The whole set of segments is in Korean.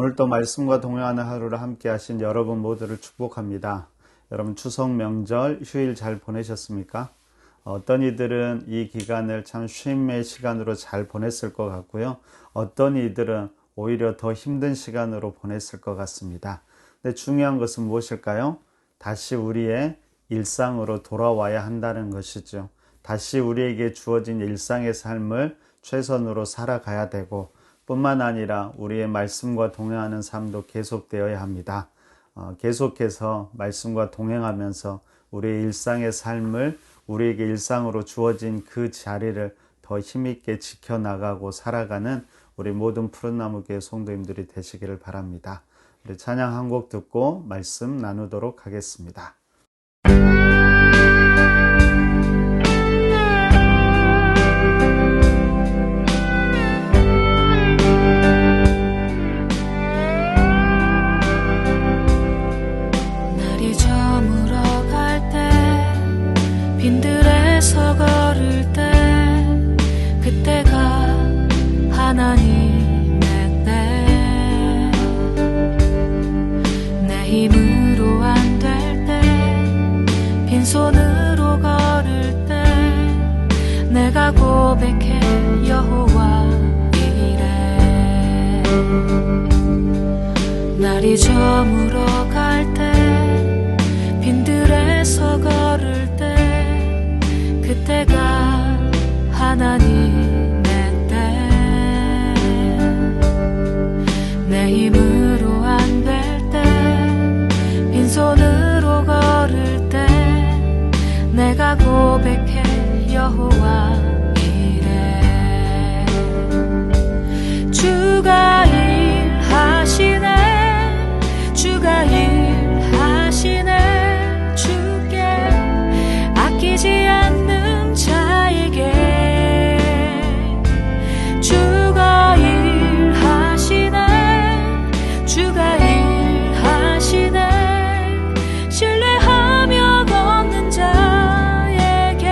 오늘 또 말씀과 동행하는 하루를 함께 하신 여러분 모두를 축복합니다. 여러분 추석 명절 휴일 잘 보내셨습니까? 어떤 이들은 이 기간을 참 쉼의 시간으로 잘 보냈을 것 같고요. 어떤 이들은 오히려 더 힘든 시간으로 보냈을 것 같습니다. 근데 중요한 것은 무엇일까요? 다시 우리의 일상으로 돌아와야 한다는 것이죠. 다시 우리에게 주어진 일상의 삶을 최선으로 살아가야 되고 뿐만 아니라 우리의 말씀과 동행하는 삶도 계속되어야 합니다. 계속해서 말씀과 동행하면서 우리의 일상의 삶을 우리에게 일상으로 주어진 그 자리를 더 힘있게 지켜나가고 살아가는 우리 모든 푸른나무교회 성도님들이 되시기를 바랍니다. 우리 찬양 한 곡 듣고 말씀 나누도록 하겠습니다. 날이 저물어 갈 때 빈들에서 걸을 때 그때가 하나님의 때 내 힘으로 안 될 때 빈손으로 걸을 때 내가 고백해 여호와 이래 날이 저물어 갈 때 빈들에서 걸을 때 그때가 하나님의 때 내 힘으로 안 될 때 빈손으로 걸을 때 내가 고백해 여호와 이래 주가 일하시네 주가 일하시네 주께 아끼지 않는 자에게 주가 일하시네 주가 일하시네 신뢰하며 걷는 자에게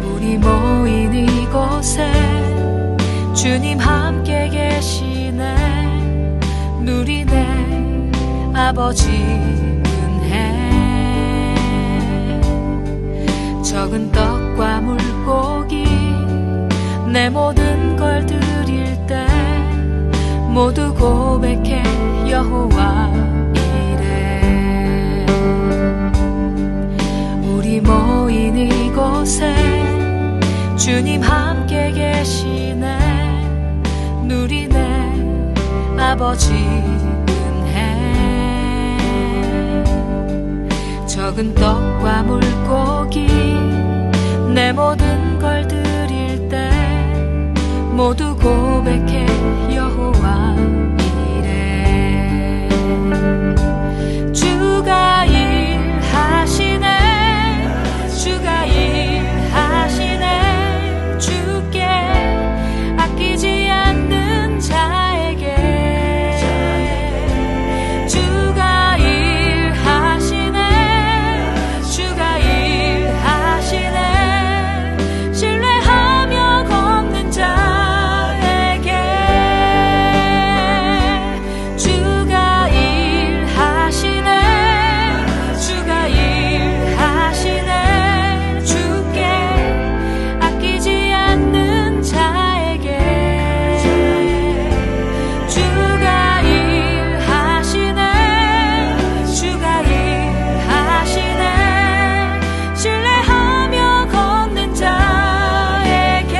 우리 모인 이곳에 주님 함께 계시네 누리네 아버지 은혜 적은 떡과 물고기 내 모든 걸 드릴 때 모두 고백해 여호와 이래 우리 모인 이곳에 주님 함께 계시네 누리네 아버지 은혜 적은 떡과 물고기 내 모든 걸 드릴 때 모두 고백해 여호와 이래 주가 일하시네 주가 일하시네 주께 아끼지 않는 자에게 주가 일하시네 주가 일하시네 신뢰하며 걷는 자에게 주가 일하시네 주가 일하시네 주께 아끼지 않는 자에게 주가 일하시네 주가 일하시네 신뢰하며 걷는 자에게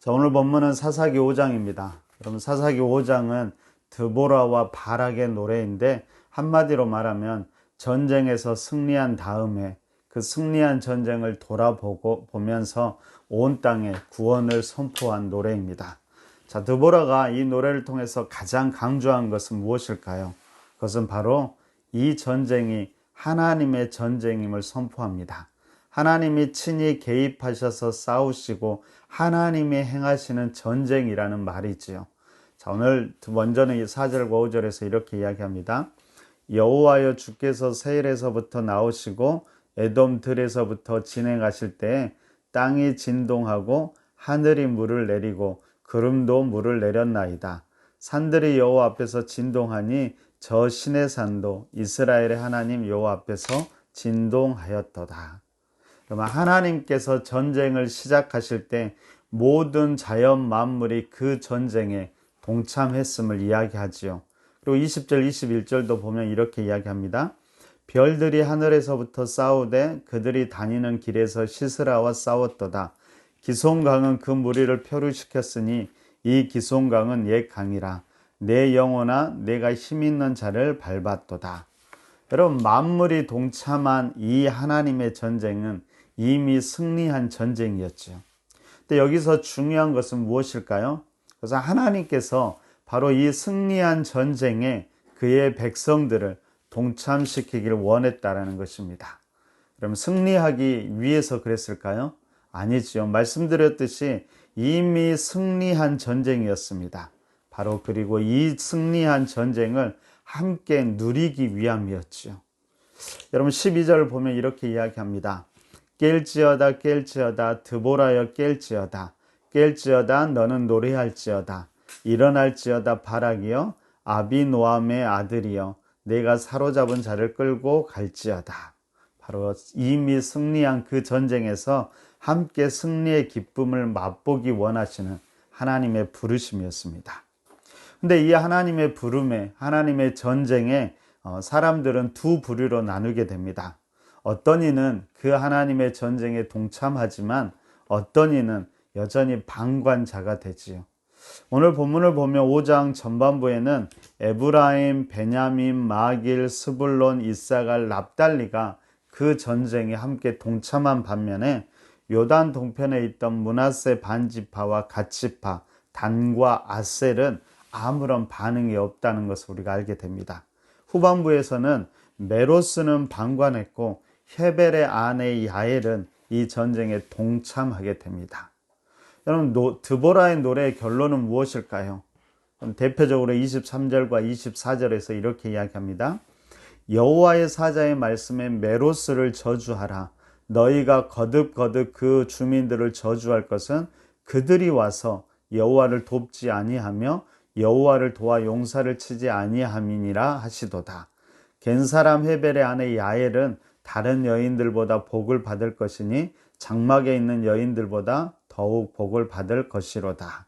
자, 오늘 본문은 사사기 5장입니다. 여러분 사사기 5장은 드보라와 바락의 노래인데 한마디로 말하면 전쟁에서 승리한 다음에 그 승리한 전쟁을 보면서 온 땅에 구원을 선포한 노래입니다. 자, 드보라가 이 노래를 통해서 가장 강조한 것은 무엇일까요? 그것은 바로 이 전쟁이 하나님의 전쟁임을 선포합니다. 하나님이 친히 개입하셔서 싸우시고 하나님이 행하시는 전쟁이라는 말이지요. 자, 오늘 먼저는 이 4절과 5절에서 이렇게 이야기합니다. 여호와여 주께서 세일에서부터 나오시고 에돔 들에서부터 진행하실 때에 땅이 진동하고 하늘이 물을 내리고 구름도 물을 내렸나이다. 산들이 여호와 앞에서 진동하니 저 신의 산도 이스라엘의 하나님 여호와 앞에서 진동하였도다. 그러면 하나님께서 전쟁을 시작하실 때 모든 자연 만물이 그 전쟁에 동참했음을 이야기하지요. 그리고 20절, 21절도 보면 이렇게 이야기합니다. 별들이 하늘에서부터 싸우되 그들이 다니는 길에서 시스라와 싸웠도다. 기송강은 그 무리를 표류시켰으니 이 기송강은 옛 강이라. 내 영혼아 내가 힘있는 자를 밟았도다. 여러분, 만물이 동참한 이 하나님의 전쟁은 이미 승리한 전쟁이었죠. 근데 여기서 중요한 것은 무엇일까요? 그래서 하나님께서 바로 이 승리한 전쟁에 그의 백성들을 동참시키기를 원했다라는 것입니다. 그럼 승리하기 위해서 그랬을까요? 아니지요. 말씀드렸듯이 이미 승리한 전쟁이었습니다. 바로 그리고 이 승리한 전쟁을 함께 누리기 위함이었지요. 여러분 12절을 보면 이렇게 이야기합니다. 깰지어다 깰지어다 드보라여 깰지어다 깰지어다 너는 노래할지어다 일어날지어다 바락이여 아비노암의 아들이여 내가 사로잡은 자를 끌고 갈지어다. 바로 이미 승리한 그 전쟁에서 함께 승리의 기쁨을 맛보기 원하시는 하나님의 부르심이었습니다. 근데 이 하나님의 부름에, 하나님의 전쟁에 사람들은 두 부류로 나누게 됩니다. 어떤 이는 그 하나님의 전쟁에 동참하지만 어떤 이는 여전히 방관자가 되지요. 오늘 본문을 보면 5장 전반부에는 에브라임, 베냐민, 마길, 스불론, 이사갈, 납달리가 그 전쟁에 함께 동참한 반면에 요단 동편에 있던 므낫세 반지파와 갓지파, 단과 아셀은 아무런 반응이 없다는 것을 우리가 알게 됩니다. 후반부에서는 메로스는 방관했고 헤벨의 아내 야엘은 이 전쟁에 동참하게 됩니다. 여러분, 드보라의 노래의 결론은 무엇일까요? 대표적으로 23절과 24절에서 이렇게 이야기합니다. 여호와의 사자의 말씀에 메로스를 저주하라. 너희가 거듭거듭 그 주민들을 저주할 것은 그들이 와서 여호와를 돕지 아니하며 여호와를 도와 용사를 치지 아니함이니라 하시도다. 겐사람 헤벨의 아내 야엘은 다른 여인들보다 복을 받을 것이니 장막에 있는 여인들보다 더욱 복을 받을 것이로다.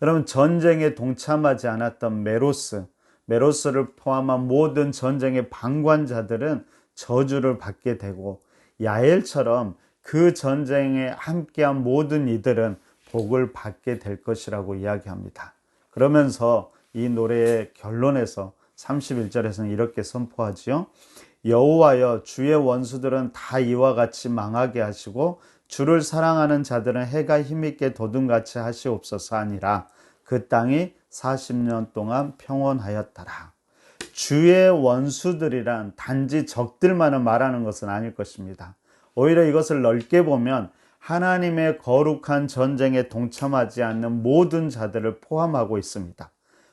여러분, 전쟁에 동참하지 않았던 메로스를 포함한 모든 전쟁의 방관자들은 저주를 받게 되고 야엘처럼 그 전쟁에 함께한 모든 이들은 복을 받게 될 것이라고 이야기합니다. 그러면서 이 노래의 결론에서 31절에서는 이렇게 선포하지요. 여호와여 주의 원수들은 다 이와 같이 망하게 하시고 주를 사랑하는 자들은 해가 힘있게 돋음같이 하시옵소서 하니라. 그 땅이 40년 동안 평온하였더라. 주의 원수들이란 단지 적들만을 말하는 것은 아닐 것입니다. 오히려 이것을 넓게 보면 하나님의 거룩한 전쟁에 동참하지 않는 모든 자들을 포함하고 있습니다.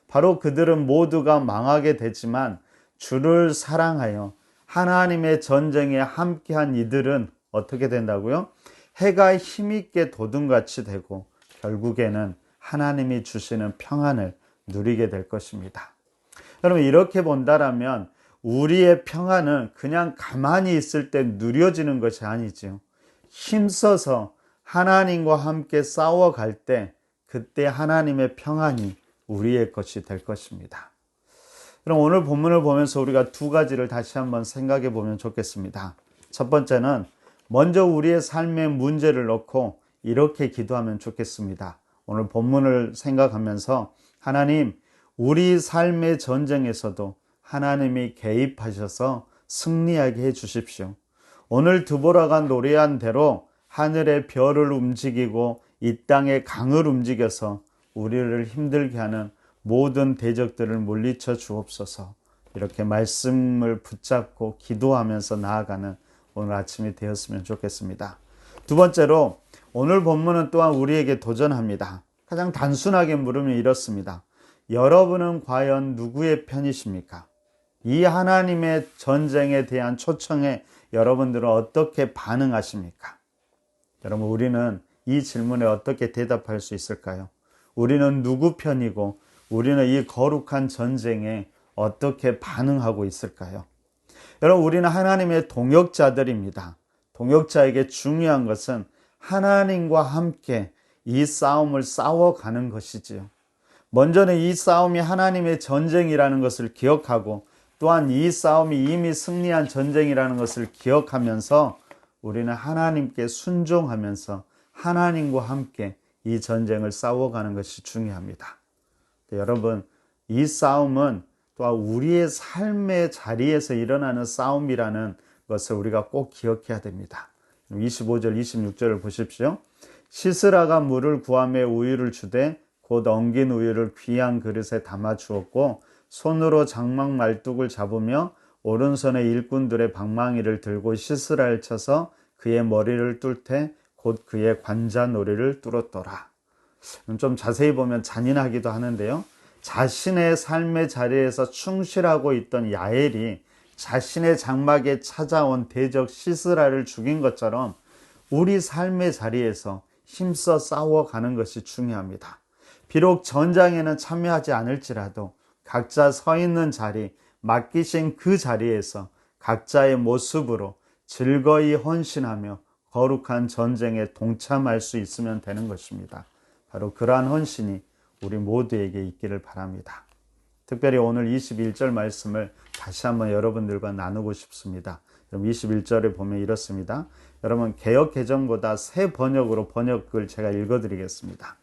바로 그들은 모두가 망하게 되지만 주를 사랑하여 하나님의 전쟁에 함께한 이들은 어떻게 된다고요? 해가 힘있게 돋음같이 되고 결국에는 하나님이 주시는 평안을 누리게 될 것입니다. 여러분, 이렇게 본다라면 우리의 평안은 그냥 가만히 있을 때 누려지는 것이 아니지요. 힘써서 하나님과 함께 싸워갈 때 그때 하나님의 평안이 우리의 것이 될 것입니다. 그럼 오늘 본문을 보면서 우리가 두 가지를 다시 한번 생각해 보면 좋겠습니다. 첫 번째는 먼저 우리의 삶의 문제를 놓고 이렇게 기도하면 좋겠습니다. 오늘 본문을 생각하면서 하나님, 우리 삶의 전쟁에서도 하나님이 개입하셔서 승리하게 해 주십시오. 오늘 드보라가 노래한 대로 하늘의 별을 움직이고 이 땅의 강을 움직여서 우리를 힘들게 하는 모든 대적들을 물리쳐 주옵소서. 이렇게 말씀을 붙잡고 기도하면서 나아가는 오늘 아침이 되었으면 좋겠습니다. 두 번째로 오늘 본문은 또한 우리에게 도전합니다. 가장 단순하게 물으면 이렇습니다. 여러분은 과연 누구의 편이십니까? 이 하나님의 전쟁에 대한 초청에 여러분들은 어떻게 반응하십니까? 여러분, 우리는 이 질문에 어떻게 대답할 수 있을까요? 우리는 누구 편이고 우리는 이 거룩한 전쟁에 어떻게 반응하고 있을까요? 여러분, 우리는 하나님의 동역자들입니다. 동역자에게 중요한 것은 하나님과 함께 이 싸움을 싸워가는 것이지요. 먼저는 이 싸움이 하나님의 전쟁이라는 것을 기억하고 또한 이 싸움이 이미 승리한 전쟁이라는 것을 기억하면서 우리는 하나님께 순종하면서 하나님과 함께 이 전쟁을 싸워가는 것이 중요합니다. 여러분, 이 싸움은 또한 우리의 삶의 자리에서 일어나는 싸움이라는 것을 우리가 꼭 기억해야 됩니다. 25절, 26절을 보십시오. 시스라가 물을 구하며 우유를 주되 곧 엉긴 우유를 귀한 그릇에 담아 주었고 손으로 장막 말뚝을 잡으며 오른손에 일꾼들의 방망이를 들고 시스라를 쳐서 그의 머리를 뚫되 곧 그의 관자놀이를 뚫었더라. 좀 자세히 보면 잔인하기도 하는데요. 자신의 삶의 자리에서 충실하고 있던 야엘이 자신의 장막에 찾아온 대적 시스라를 죽인 것처럼 우리 삶의 자리에서 힘써 싸워가는 것이 중요합니다. 비록 전장에는 참여하지 않을지라도 각자 서 있는 자리, 맡기신 그 자리에서 각자의 모습으로 즐거이 헌신하며 거룩한 전쟁에 동참할 수 있으면 되는 것입니다. 바로 그러한 헌신이 우리 모두에게 있기를 바랍니다. 특별히 오늘 21절 말씀을 다시 한번 여러분들과 나누고 싶습니다. 21절에 보면 이렇습니다. 여러분, 개역 개정보다 새 번역으로 번역을 제가 읽어드리겠습니다.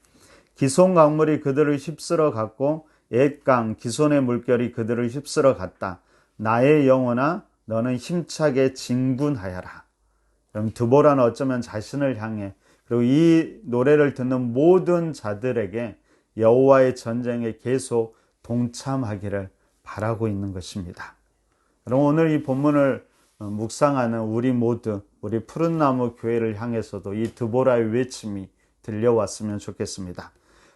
기손 강물이 그들을 휩쓸어 갔고 옛강 기손의 물결이 그들을 휩쓸어 갔다. 나의 영혼아 너는 힘차게 진군하여라. 그럼 드보라는 어쩌면 자신을 향해 그리고 이 노래를 듣는 모든 자들에게 여호와의 전쟁에 계속 동참하기를 바라고 있는 것입니다. 그럼 오늘 이 본문을 묵상하는 우리 모두, 우리 푸른나무 교회를 향해서도 이 드보라의 외침이 들려왔으면 좋겠습니다.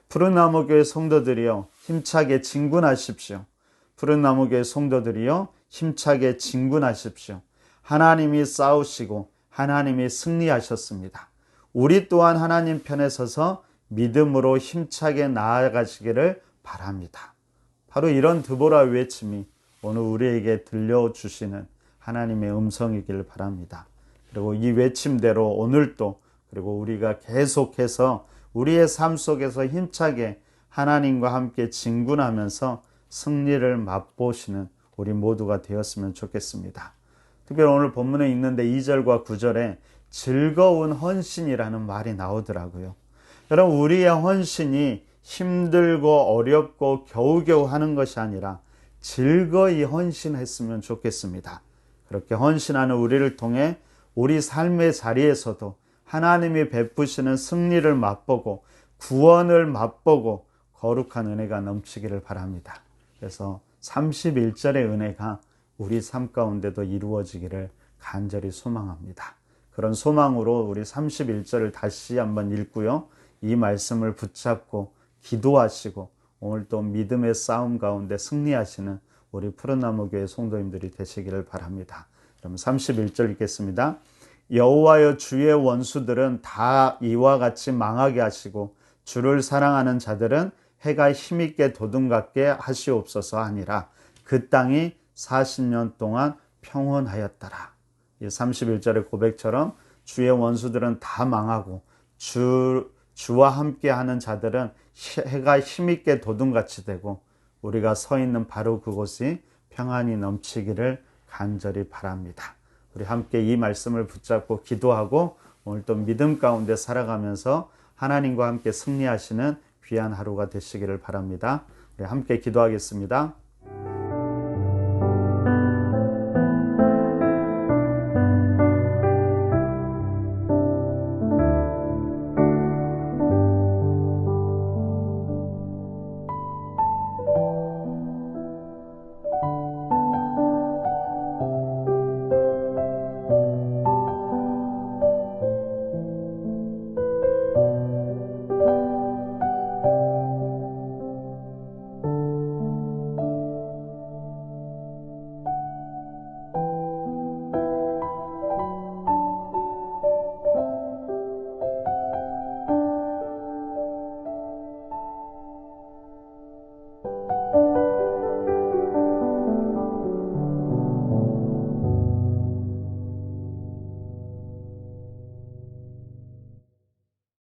푸른나무 교회 성도들이여 힘차게 진군하십시오. 푸른나무 교회 성도들이여 힘차게 진군하십시오. 하나님이 싸우시고 하나님이 승리하셨습니다. 우리 또한 하나님 편에 서서 믿음으로 힘차게 나아가시기를 바랍니다. 바로 이런 드보라 외침이 오늘 우리에게 들려주시는 하나님의 음성이길 바랍니다. 그리고 이 외침대로 오늘도 그리고 우리가 계속해서 우리의 삶 속에서 힘차게 하나님과 함께 진군하면서 승리를 맛보시는 우리 모두가 되었으면 좋겠습니다. 특별히 오늘 본문에 있는데 2절과 9절에 즐거운 헌신이라는 말이 나오더라고요. 여러분, 우리의 헌신이 힘들고 어렵고 겨우겨우 하는 것이 아니라 즐거이 헌신했으면 좋겠습니다. 그렇게 헌신하는 우리를 통해 우리 삶의 자리에서도 하나님이 베푸시는 승리를 맛보고 구원을 맛보고 거룩한 은혜가 넘치기를 바랍니다. 그래서 31절의 은혜가 우리 삶 가운데도 이루어지기를 간절히 소망합니다. 그런 소망으로 우리 31절을 다시 한번 읽고요. 이 말씀을 붙잡고 기도하시고 오늘 또 믿음의 싸움 가운데 승리하시는 우리 푸른나무 교회 성도님들이 되시기를 바랍니다. 그럼 31절 읽겠습니다. 여호와여 주의 원수들은 다 이와 같이 망하게 하시고 주를 사랑하는 자들은 해가 힘있게 도둠같게 하시옵소서 하니라. 그 땅이 40년 동안 평온하였더라. 이 31절의 고백처럼 주의 원수들은 다 망하고 주와 함께 하는 자들은 해가 힘있게 도둠같이 되고 우리가 서 있는 바로 그곳이 평안이 넘치기를 간절히 바랍니다. 우리 함께 이 말씀을 붙잡고 기도하고 오늘 또 믿음 가운데 살아가면서 하나님과 함께 승리하시는 귀한 하루가 되시기를 바랍니다. 우리 함께 기도하겠습니다.